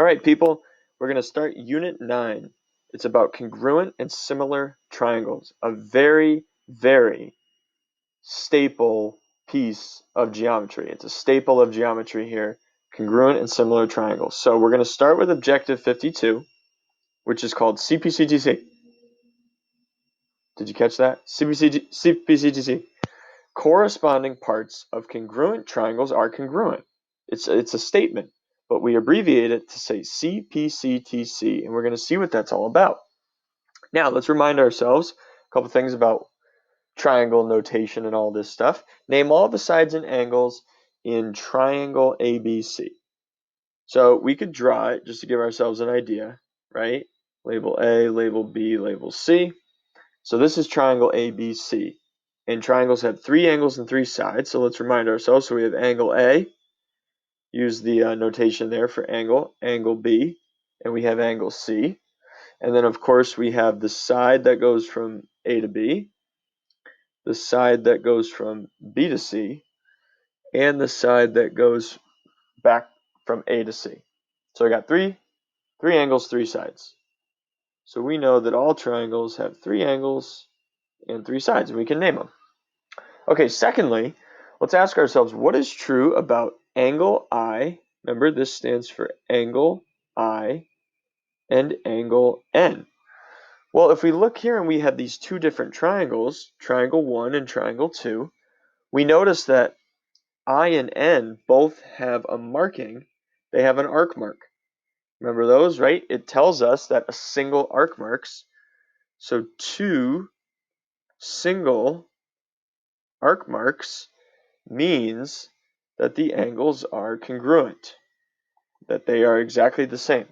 right, people, we're going to start Unit 9. It's about congruent and similar triangles, a very, very staple piece of geometry. It's a staple of geometry here, congruent and similar triangles. So we're going to start with Objective 52, which is called CPCTC. Did you catch that? CPCTC. Corresponding parts of congruent triangles are congruent. It's a statement, but we abbreviate it to say CPCTC, and we're going to see what that's all about. Now, let's remind ourselves a couple things about triangle notation and all this stuff. Name all the sides and angles in triangle ABC. So we could draw it just to give ourselves an idea, right? Label A, label B, label C. So this is triangle ABC. And triangles have 3 angles and 3 sides. So let's remind ourselves. So we have angle A. Use the notation there for angle. Angle B. And we have angle C. And then, of course, we have the side that goes from A to B. The side that goes from B to C. And the side that goes back from A to C. So I got three angles, 3 sides. So we know that all triangles have 3 angles and 3 sides. And we can name them. Okay, secondly, let's ask ourselves, what is true about angle I? Remember, this stands for angle I and angle N. Well, if we look here and we have these 2 different triangles, triangle 1 and triangle 2, we notice that I and N both have a marking. They have an arc mark. Remember those, right? It tells us that a single arc marks. So 2 single arc marks means that the angles are congruent, that they are exactly the same.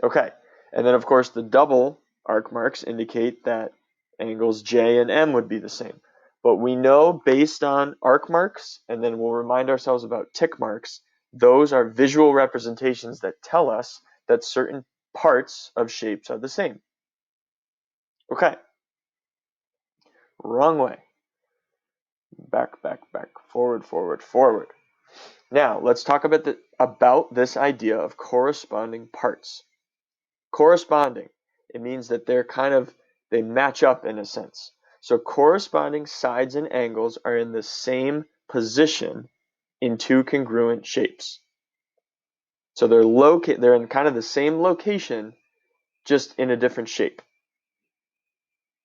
Okay, and then of course the double arc marks indicate that angles J and M would be the same. But we know based on arc marks, and then we'll remind ourselves about tick marks, those are visual representations that tell us that certain parts of shapes are the same. Okay, wrong way. Back, back, back, forward, forward, forward. Now, let's talk about this idea of corresponding parts. Corresponding, it means that they match up in a sense. So corresponding sides and angles are in the same position in 2 congruent shapes. So they're in kind of the same location, just in a different shape.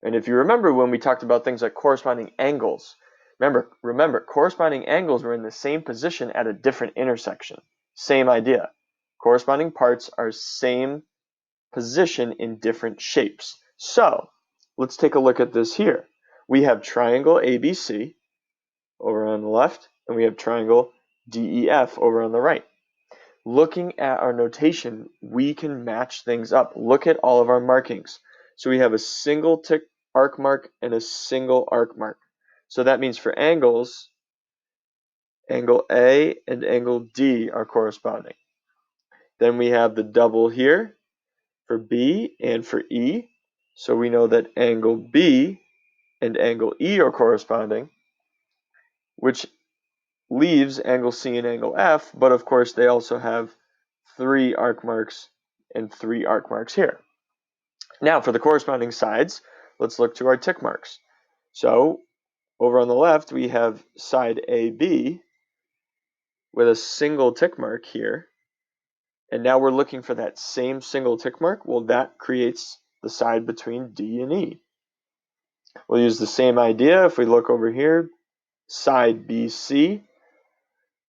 And if you remember when we talked about things like corresponding angles, remember, corresponding angles were in the same position at a different intersection. Same idea. Corresponding parts are same position in different shapes. So let's take a look at this here. We have triangle ABC over on the left, and we have triangle DEF over on the right. Looking at our notation, we can match things up. Look at all of our markings. So we have a single tick arc mark and a single arc mark. So that means for angles, angle A and angle D are corresponding. Then we have the double here for B and for E. So we know that angle B and angle E are corresponding, which leaves angle C and angle F, but of course they also have 3 arc marks and 3 arc marks here. Now for the corresponding sides, let's look to our tick marks. So over on the left, we have side AB with a single tick mark here. And now we're looking for that same single tick mark. Well, that creates the side between D and E. We'll use the same idea if we look over here. Side BC,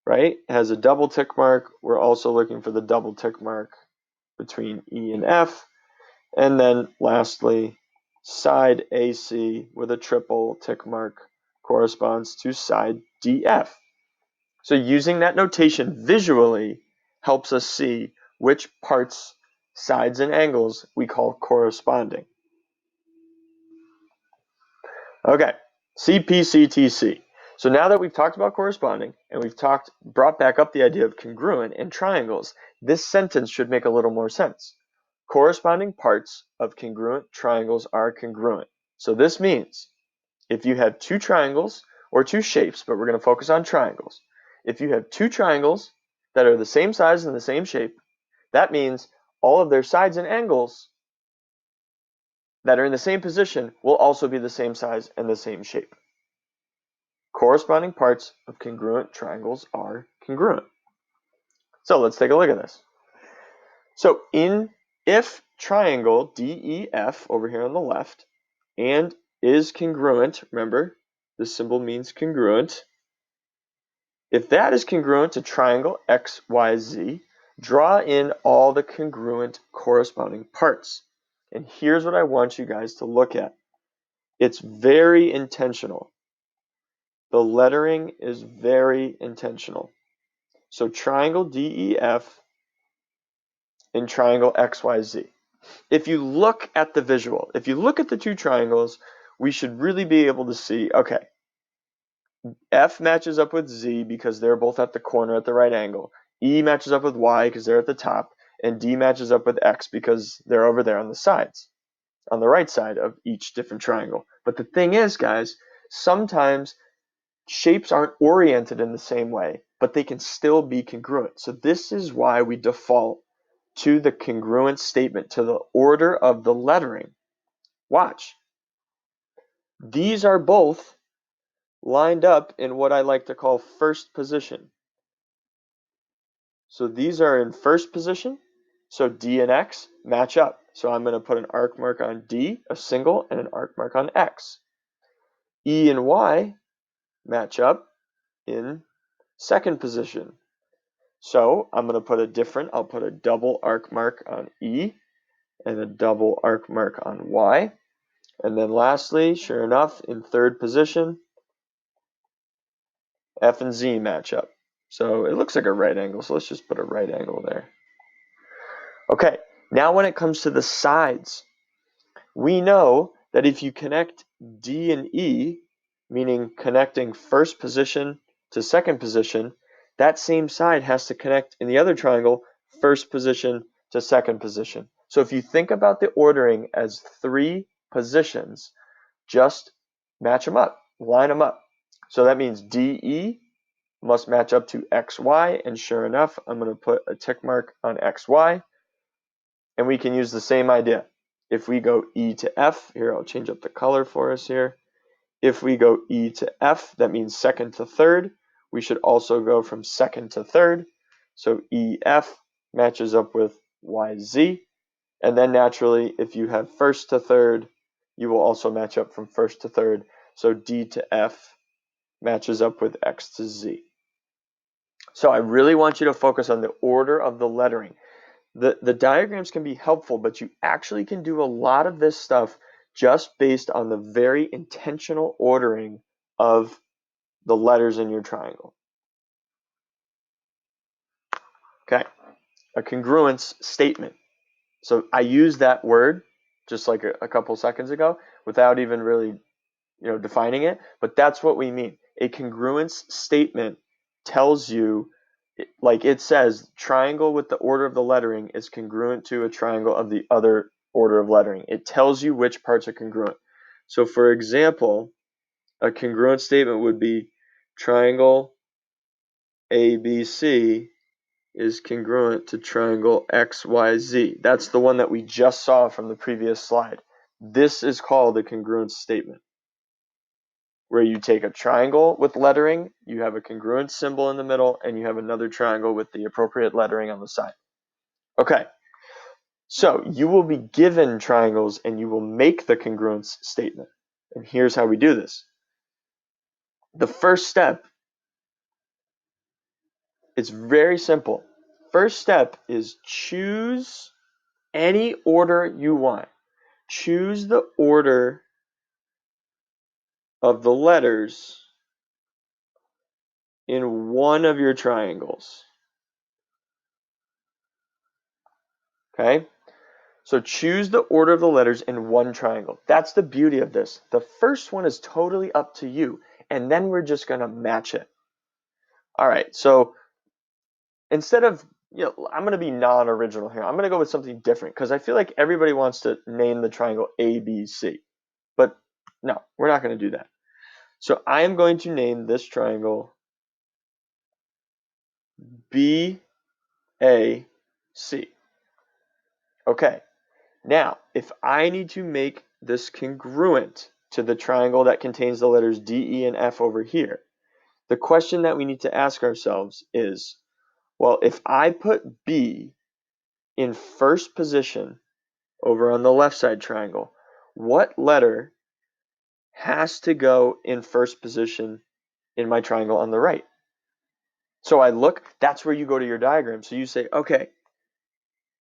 right, has a double tick mark. We're also looking for the double tick mark between E and F. And then lastly, side AC with a triple tick mark corresponds to side DF. So using that notation visually helps us see which parts, sides, and angles we call corresponding. Okay, CPCTC. So now that we've talked about corresponding and we've brought back up the idea of congruent and triangles, this sentence should make a little more sense. Corresponding parts of congruent triangles are congruent. So this means if you have 2 triangles or 2 shapes, but we're going to focus on triangles. If you have 2 triangles that are the same size and the same shape, That means all of their sides and angles that are in the same position will also be the same size and the same shape. Corresponding parts of congruent triangles are congruent. So let's take a look at this. So if triangle DEF over here on the left and is congruent, remember this symbol means congruent. If that is congruent to triangle XYZ, draw in all the congruent corresponding parts. And here's what I want you guys to look at. It's very intentional. The lettering is very intentional. So triangle DEF and triangle XYZ. If you look at the visual, if you look at the two triangles, we should really be able to see, okay, F matches up with Z because they're both at the corner at the right angle. E matches up with Y because they're at the top. And D matches up with X because they're over there on the sides, on the right side of each different triangle. But the thing is, guys, sometimes shapes aren't oriented in the same way, but they can still be congruent. So this is why we default to the congruent statement, to the order of the lettering. Watch. These are both lined up in what I like to call first position. So these are in first position. So D and X match up. So I'm going to put an arc mark on D, a single, and an arc mark on X. E and Y match up in second position. So I'm going to put I'll put a double arc mark on E and a double arc mark on Y. And then lastly, sure enough, in third position, F and Z match up. So it looks like a right angle, so let's just put a right angle there. Okay, now when it comes to the sides, we know that if you connect D and E, meaning connecting first position to second position, that same side has to connect in the other triangle first position to second position. So if you think about the ordering as 3 positions, just match them up, line them up. So that means DE must match up to XY, and sure enough, I'm going to put a tick mark on XY, and we can use the same idea. If we go E to F, here I'll change up the color for us here. If we go E to F, that means second to third. We should also go from second to third. So EF matches up with YZ. And then naturally, if you have first to third, you will also match up from first to third. So D to F matches up with X to Z. So I really want you to focus on the order of the lettering. The diagrams can be helpful, but you actually can do a lot of this stuff just based on the very intentional ordering of the letters in your triangle. Okay, a congruence statement. So I used that word just like a couple seconds ago without even really defining it, but that's what we mean. A congruence statement tells you, like it says, triangle with the order of the lettering is congruent to a triangle of the other order of lettering. It tells you which parts are congruent. So for example, a congruent statement would be triangle ABC is congruent to triangle XYZ. That's the one that we just saw from the previous slide. This is called a congruence statement, where you take a triangle with lettering, you have a congruent symbol in the middle, and you have another triangle with the appropriate lettering on the side. Okay, so you will be given triangles and you will make the congruence statement. And here's how we do this. The first step, it's very simple. First step is choose any order you want. Choose the order of the letters in one of your triangles. Okay? So choose the order of the letters in one triangle. That's the beauty of this. The first one is totally up to you, and then we're just going to match it. All right, so instead of, I'm going to be non-original here. I'm going to go with something different because I feel like everybody wants to name the triangle ABC. But no, we're not going to do that. So I am going to name this triangle BAC. Okay, now if I need to make this congruent to the triangle that contains the letters D, E, and F over here, the question that we need to ask ourselves is, well, if I put B in first position over on the left side triangle, what letter has to go in first position in my triangle on the right? So I look, that's where you go to your diagram. So you say, okay,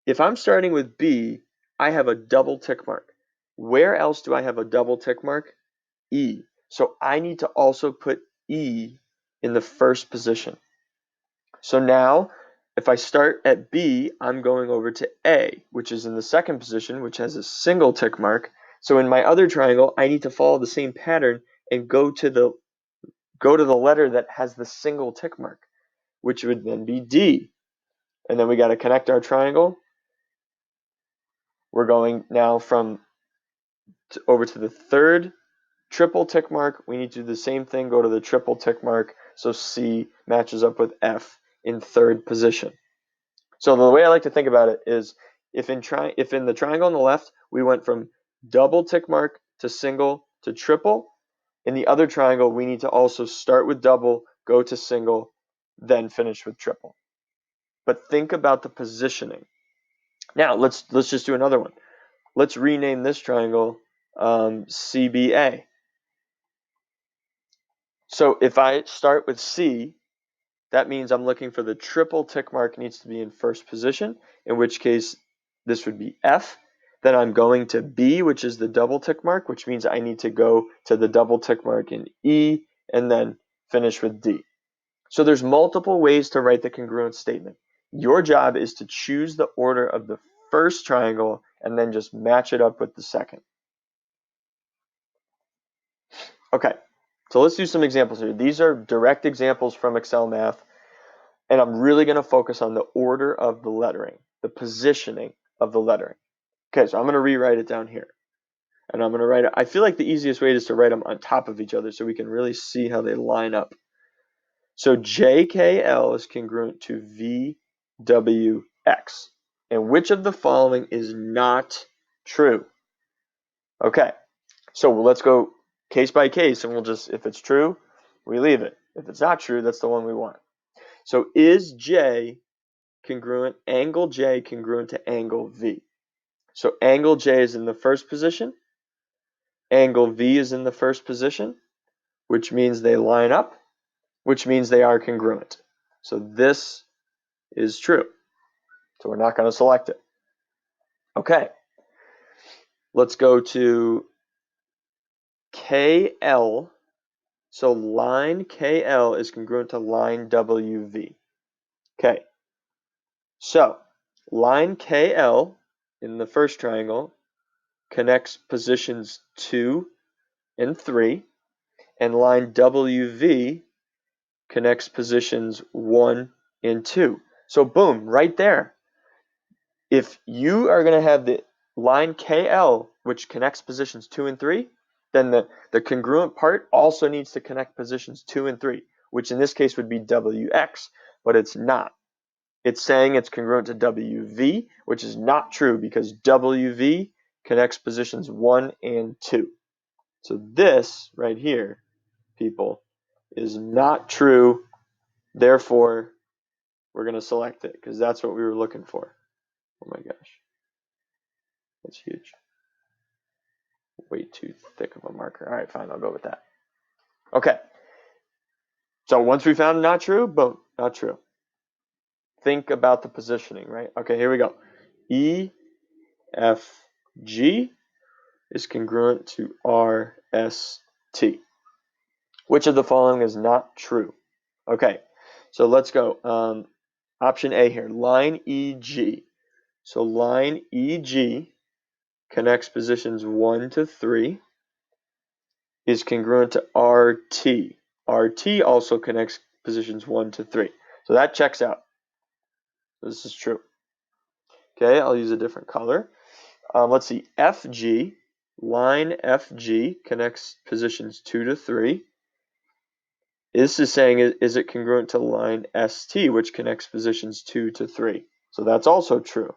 if I'm starting with B, I have a double tick mark. Where else do I have a double tick mark? E. So I need to also put E in the first position. So now, if I start at B, I'm going over to A, which is in the second position, which has a single tick mark. So in my other triangle, I need to follow the same pattern and go to the letter that has the single tick mark, which would then be D. And then we got to connect our triangle. We're going now over to the third triple tick mark. We need to do the same thing, go to the triple tick mark. So C matches up with F in third position. So the way I like to think about it is if in the triangle on the left, we went from double tick mark to single to triple, in the other triangle, we need to also start with double, go to single, then finish with triple. But think about the positioning. Now, let's just do another one. Let's rename this triangle CBA. So if I start with C, that means I'm looking for the triple tick mark needs to be in first position, in which case this would be F. Then I'm going to B, which is the double tick mark, which means I need to go to the double tick mark in E and then finish with D. So there's multiple ways to write the congruent statement. Your job is to choose the order of the first triangle and then just match it up with the second. Okay, so let's do some examples here. These are direct examples from Excel math, and I'm really going to focus on the order of the lettering, the positioning of the lettering. Okay, so I'm going to rewrite it down here. And I'm going to write it. I feel like the easiest way is to write them on top of each other so we can really see how they line up. So JKL is congruent to VWX. And which of the following is not true? Okay, so let's go case by case, and we'll just, if it's true, we leave it. If it's not true, that's the one we want. So is J congruent, angle J congruent to angle V? So angle J is in the first position, angle V is in the first position, which means they line up, which means they are congruent. So this is true. So we're not going to select it. Okay, let's go to KL. So line KL is congruent to line WV. Okay, so line KL in the first triangle connects positions 2 and 3, and line WV connects positions 1 and 2. So boom, right there. If you are going to have the line KL, which connects positions 2 and 3, then the congruent part also needs to connect positions 2 and 3, which in this case would be WX, but it's not. It's saying it's congruent to WV, which is not true because WV connects positions 1 and 2. So this right here, people, is not true. Therefore, we're going to select it because that's what we were looking for. Oh my gosh. That's huge. Way too thick of a marker. All right, fine. I'll go with that. Okay. So once we found not true, boom, not true. Think about the positioning, right? Okay, here we go. E, F, G is congruent to R, S, T. Which of the following is not true? Okay, so let's go. Option A here, line EG. So line EG connects positions 1 to 3, is congruent to RT. RT also connects positions 1 to 3. So that checks out. This is true. Okay, I'll use a different color. Let's see, FG, line FG connects positions 2 to 3. This is saying, is it congruent to line ST, which connects positions 2 to 3? So that's also true.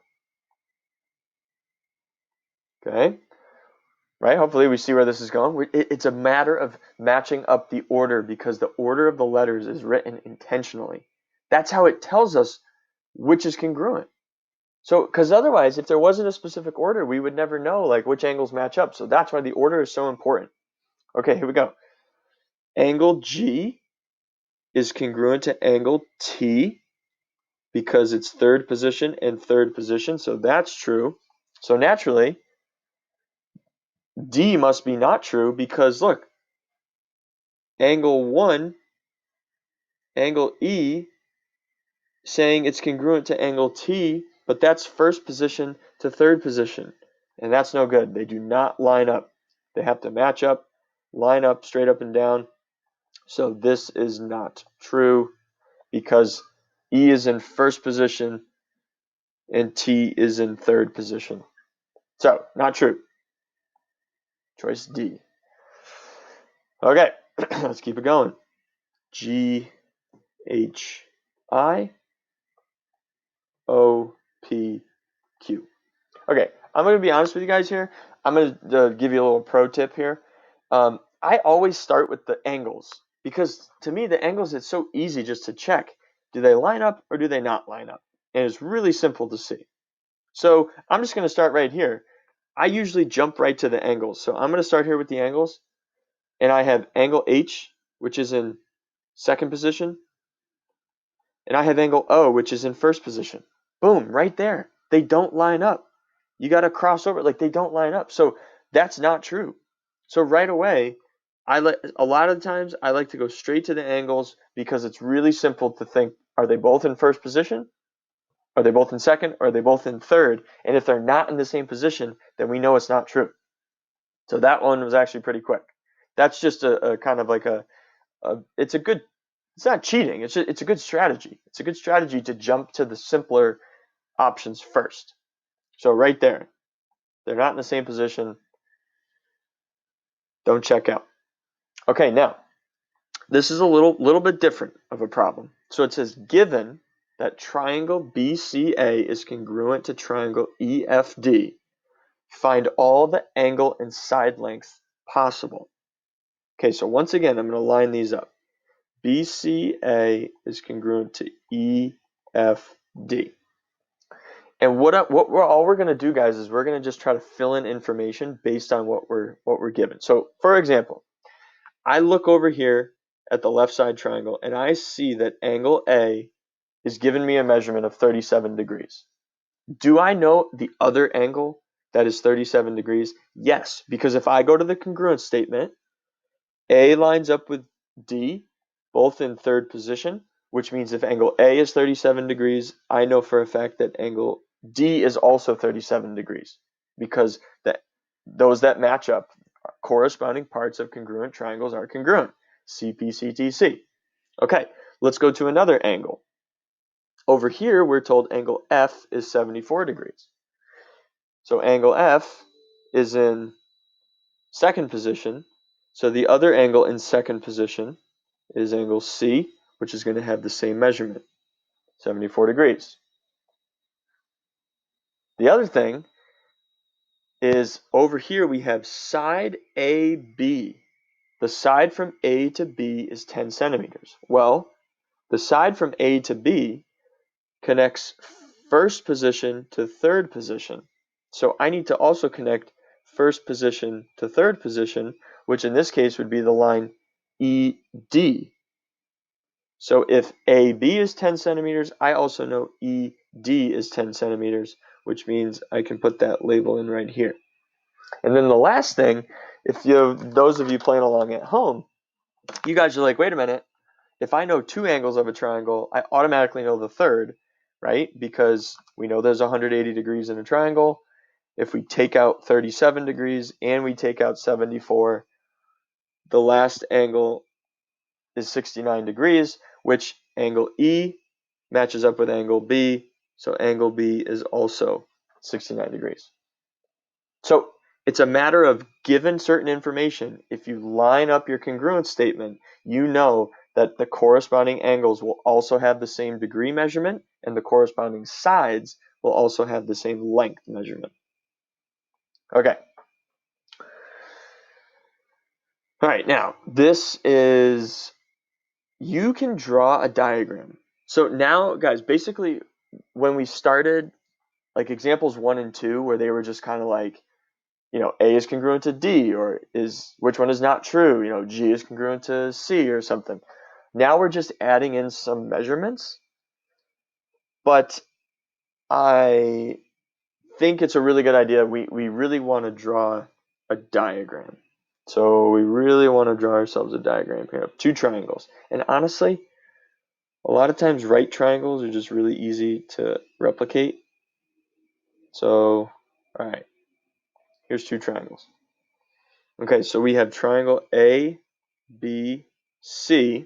Okay, right? Hopefully we see where this is going. It's a matter of matching up the order because the order of the letters is written intentionally. That's how it tells us which is congruent. So, because otherwise, if there wasn't a specific order, we would never know like which angles match up. So that's why the order is so important. Okay, here we go. Angle G is congruent to angle T because it's third position and third position. So that's true. So naturally, D must be not true because look, angle 1, angle E, saying it's congruent to angle T, but that's first position to third position. And that's no good. They do not line up. They have to match up, line up straight up and down. So this is not true because E is in first position and T is in third position. So, not true. Choice D. Okay, let's keep it going. G, H, I, O, P, Q. Okay, I'm going to be honest with you guys here. I'm going to give you a little pro tip here. I always start with the angles because to me, the angles, it's so easy just to check. Do they line up or do they not line up? And it's really simple to see. So I'm just going to start right here. I usually jump right to the angles. So I'm going to start here with the angles. And I have angle H, which is in second position. And I have angle O, which is in first position. Boom, right there. They don't line up. You got to cross over. Like they don't line up. So that's not true. So right away, a lot of the times I like to go straight to the angles because it's really simple to think, are they both in first position? Are they both in second? Or are they both in third? And if they're not in the same position, then we know it's not true. So that one was actually pretty quick. That's just a kind of like it's not cheating. It's a good strategy. It's a good strategy to jump to the simpler options first. So right there, they're not in the same position. Don't check out. Okay, now this is a little bit different of a problem. So it says given that triangle BCA is congruent to triangle EFD, find all the angle and side length possible. Okay, so once again, I'm going to line these up. BCA is congruent to EFD. And what we're going to do, guys, is we're going to just try to fill in information based on what we're given. So, for example, I look over here at the left side triangle and I see that angle A is giving me a measurement of 37 degrees. Do I know the other angle that is 37 degrees? Yes, because if I go to the congruent statement, A lines up with D, both in third position, which means if angle A is 37 degrees, I know for a fact that angle D is also 37 degrees because those that match up, corresponding parts of congruent triangles are congruent. CPCTC. Okay, let's go to another angle. Over here, we're told angle F is 74 degrees. So angle F is in second position. So the other angle in second position is angle C, which is going to have the same measurement, 74 degrees. The other thing is over here we have side AB. The side from A to B is 10 centimeters. Well, the side from A to B connects first position to third position. So I need to also connect first position to third position, which in this case would be the line ED. So if AB is 10 centimeters, I also know ED is 10 centimeters, which means I can put that label in right here. And then the last thing, if those of you playing along at home, you guys are like, wait a minute, if I know two angles of a triangle, I automatically know the third, right? Because we know there's 180 degrees in a triangle. If we take out 37 degrees and we take out 74, the last angle is 69 degrees, which angle E matches up with angle B. So angle B is also 69 degrees. So it's a matter of given certain information, if you line up your congruent statement, you know that the corresponding angles will also have the same degree measurement and the corresponding sides will also have the same length measurement. Okay. All right, now this is, you can draw a diagram. So now, guys, basically when we started, like examples 1 and 2, where they were just kind of like, A is congruent to D, or which one is not true, G is congruent to C or something. Now we're just adding in some measurements, but I think it's a really good idea. We really want to draw a diagram. So we really want to draw ourselves a diagram here of 2 triangles. And honestly, a lot of times right triangles are just really easy to replicate. So, all right, here's 2 triangles. Okay, so we have triangle A, B, C.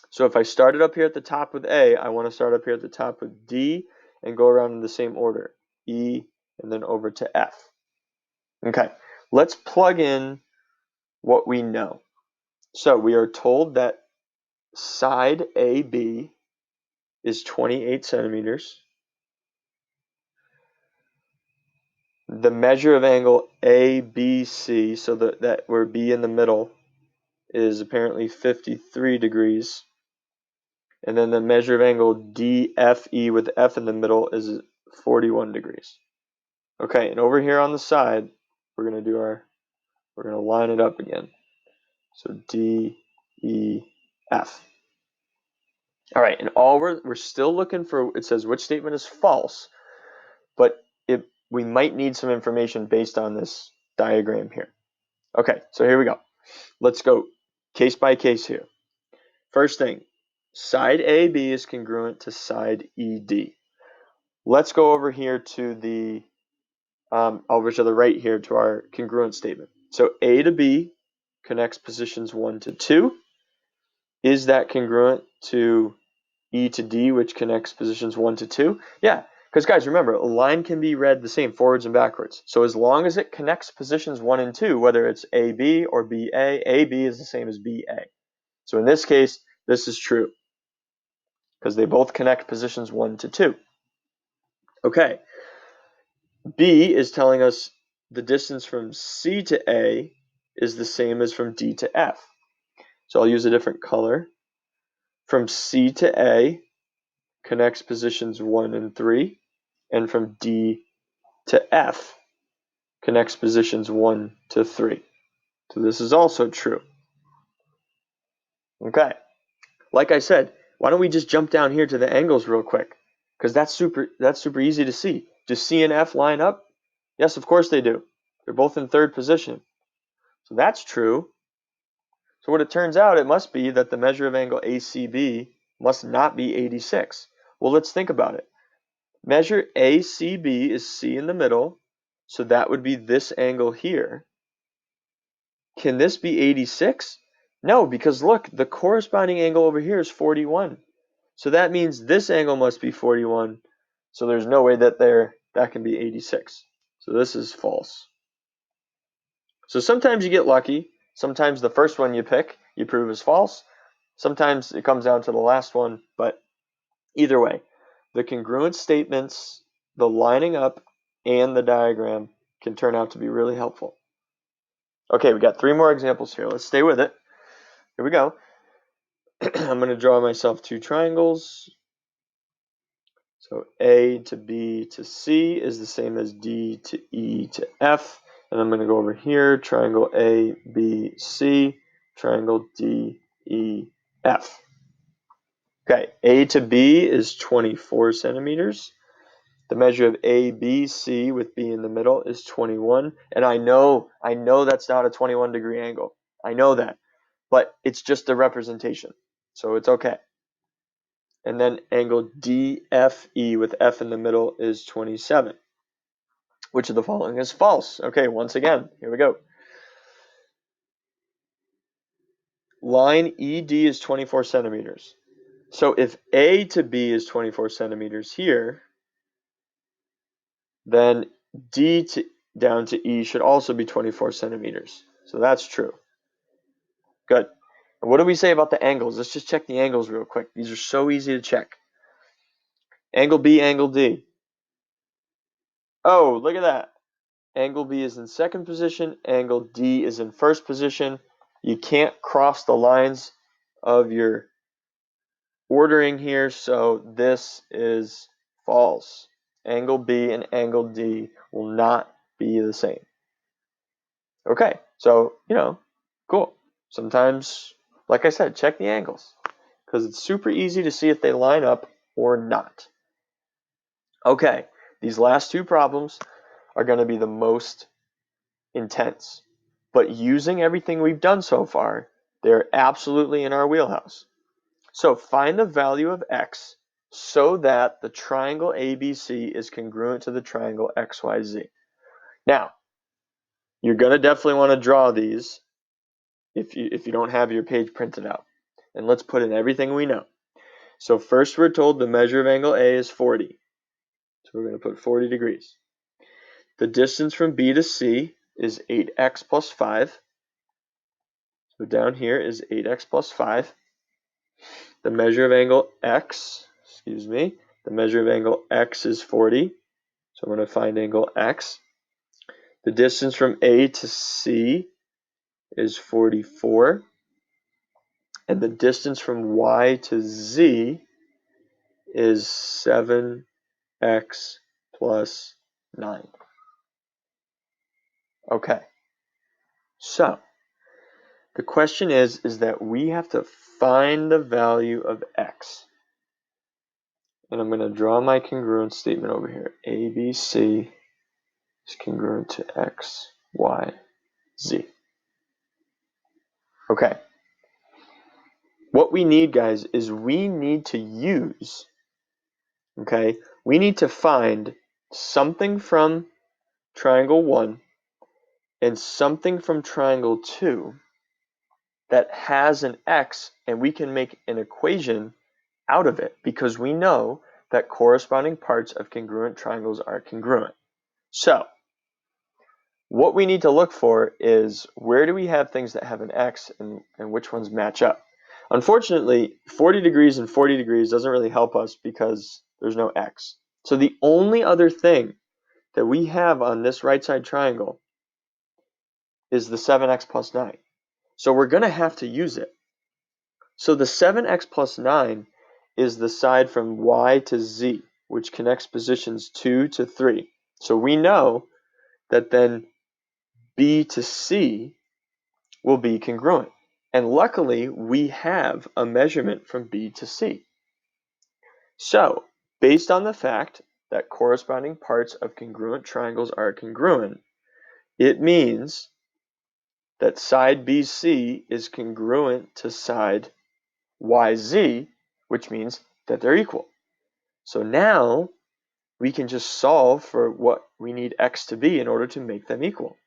So if I started up here at the top with A, I want to start up here at the top with D and go around in the same order, E, and then over to F. Okay, let's plug in what we know. So we are told that side AB is 28 centimeters. The measure of angle ABC, so that where B in the middle, is apparently 53 degrees. And then the measure of angle DFE with F in the middle is 41 degrees. Okay, and over here on the side, we're going to line it up again. So D, E, F. All right, and we're still looking for, it says which statement is false, but we might need some information based on this diagram here. Okay, so here we go. Let's go case by case here. First thing, side AB is congruent to side ED. Let's go over here to the over to the right here to our congruent statement. So A to B connects positions 1 to 2. Is that congruent to E to D, which connects positions 1 to 2? Yeah, because guys, remember, a line can be read the same forwards and backwards. So as long as it connects positions 1 and 2, whether it's AB or BA, AB is the same as BA. So in this case, this is true because they both connect positions 1 to 2. Okay, B is telling us the distance from C to A is the same as from D to F. So I'll use a different color. From C to A connects positions 1 and 3, and from D to F connects positions 1 to 3. So this is also true. Okay, like I said, why don't we just jump down here to the angles real quick? Because that's super easy to see. Do C and F line up? Yes, of course they do. They're both in 3rd position. So that's true. So what it turns out, it must be that the measure of angle ACB must not be 86. Well, let's think about it. Measure ACB is C in the middle, so that would be this angle here. Can this be 86? No, because look, the corresponding angle over here is 41. So that means this angle must be 41. So there's no way that that can be 86. So this is false. So sometimes you get lucky. Sometimes the first one you pick, you prove is false. Sometimes it comes down to the last one, but either way, the congruent statements, the lining up, and the diagram can turn out to be really helpful. Okay, we got 3 more examples here. Let's stay with it. Here we go. I'm going to draw myself 2 triangles. So A to B to C is the same as D to E to F. And I'm going to go over here, triangle A, B, C, triangle D, E, F. Okay, A to B is 24 centimeters. The measure of ABC with B in the middle is 21. And I know that's not a 21 degree angle. I know that. But it's just a representation. So it's okay. And then angle DFE with F in the middle is 27. Which of the following is false? Okay, once again, here we go. Line ED is 24 centimeters. So if A to B is 24 centimeters here, then D down to E should also be 24 centimeters. So that's true. Good. And what do we say about the angles? Let's just check the angles real quick. These are so easy to check. Angle B, angle D. Oh, look at that. Angle B is in second position, angle D is in first position. You can't cross the lines of your ordering here, so this is false. Angle B and angle D will not be the same. Okay, so, cool. Sometimes, like I said, check the angles because it's super easy to see if they line up or not. Okay, these last two problems are going to be the most intense, but using everything we've done so far, they're absolutely in our wheelhouse. So find the value of x so that the triangle ABC is congruent to the triangle XYZ. Now, you're going to definitely want to draw these if you don't have your page printed out. And let's put in everything we know. So first we're told the measure of angle A is 40. So we're going to put 40 degrees. The distance from B to C is 8x plus 5. So down here is 8x plus 5. The measure of angle X, the measure of angle X is 40. So I'm going to find angle X. The distance from A to C is 44. And the distance from Y to Z is 7x plus 9. Okay. So the question is that we have to find the value of x. And I'm going to draw my congruent statement over here. ABC is congruent to x, y, z. Okay. What we need, guys, is we need to use, we need to find something from triangle 1 and something from triangle 2 that has an x, and we can make an equation out of it because we know that corresponding parts of congruent triangles are congruent. So what we need to look for is where do we have things that have an x and which ones match up. Unfortunately, 40 degrees and 40 degrees doesn't really help us because there's no x. So the only other thing that we have on this right side triangle is the 7x plus 9. So we're going to have to use it. So the 7x plus 9 is the side from y to z, which connects positions 2 to 3. So we know that then B to C will be congruent. And luckily, we have a measurement from B to C. So, based on the fact that corresponding parts of congruent triangles are congruent, it means that side BC is congruent to side YZ, which means that they're equal. So now we can just solve for what we need x to be in order to make them equal.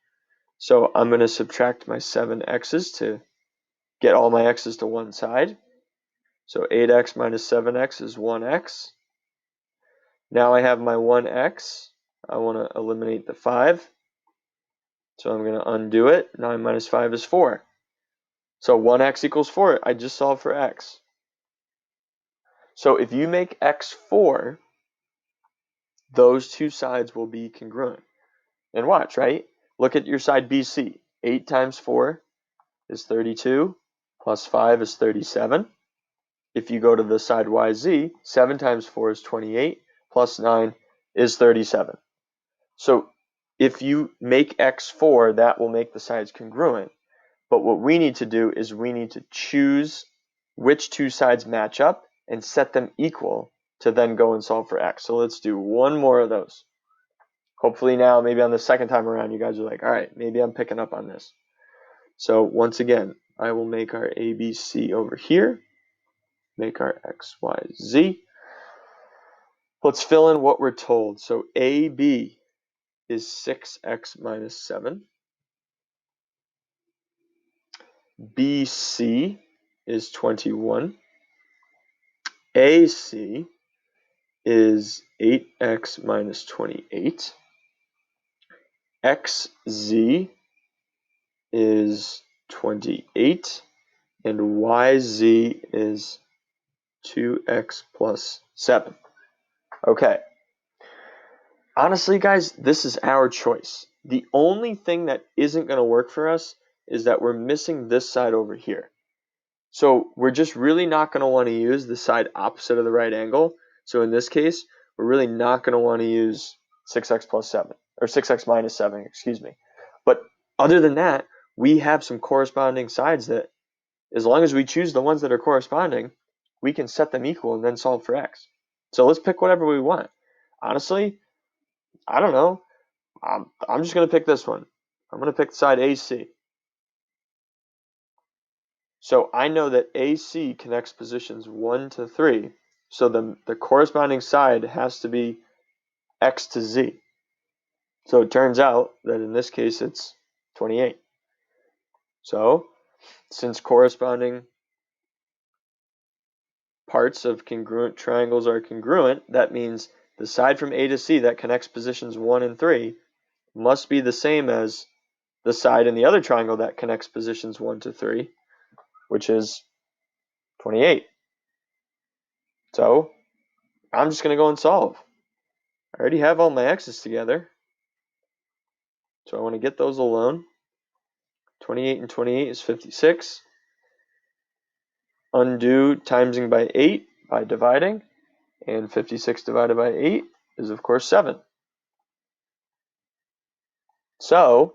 So I'm going to subtract my 7x's to get all my x's to one side. So 8x minus 7x is 1x. Now I have my 1x. I want to eliminate the 5. So I'm going to undo it. 9 minus 5 is 4. So 1x equals 4. I just solved for x. So if you make x 4, those two sides will be congruent. And watch, right? Look at your side BC. 8 times 4 is 32, plus 5 is 37. If you go to the side YZ, 7 times 4 is 28, plus 9 is 37. So if you make x 4, that will make the sides congruent. But what we need to do is we need to choose which two sides match up and set them equal to then go and solve for x. So let's do one more of those. Hopefully now, maybe on the second time around, you guys are like, all right, maybe I'm picking up on this. So once again, I will make our ABC over here, make our X, Y, Z. Let's fill in what we're told. So AB is 6x minus 7. BC is 21. AC is 8x minus 28. XZ is 28. And YZ is 2x plus 7. Okay. Honestly, guys, this is our choice. The only thing that isn't going to work for us is that we're missing this side over here. So we're just really not going to want to use the side opposite of the right angle. So in this case, we're really not going to want to use 6x plus 7, or 6x minus 7, excuse me. But other than that, we have some corresponding sides that, as long as we choose the ones that are corresponding, we can set them equal and then solve for x. So let's pick whatever we want. Honestly, I don't know. I'm just going to pick this one. I'm going to pick side AC. So I know that AC connects positions 1 to 3. So the corresponding side has to be x to z. So it turns out that in this case it's 28. So since corresponding parts of congruent triangles are congruent, that means the side from A to C that connects positions 1 and 3 must be the same as the side in the other triangle that connects positions 1 to 3, which is 28. So I'm just going to go and solve. I already have all my x's together, so I want to get those alone. 28 and 28 is 56. Undo timesing by 8 by dividing, and 56 divided by 8 is of course 7. So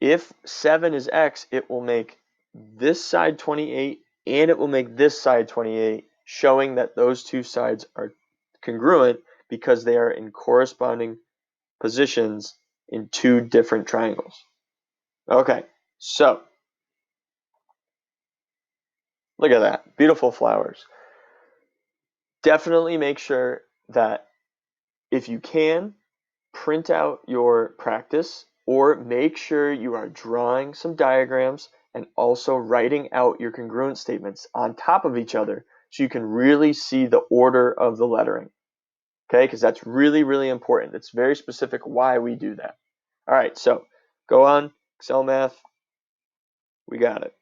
if 7 is x, it will make this side 28 and it will make this side 28, showing that those two sides are congruent because they are in corresponding positions in two different triangles. Okay, so look at that, beautiful flowers. Definitely make sure that if you can, print out your practice, or make sure you are drawing some diagrams and also writing out your congruent statements on top of each other so you can really see the order of the lettering. Okay, because that's really, really important. It's very specific why we do that. All right, so go on, Excel Math. We got it.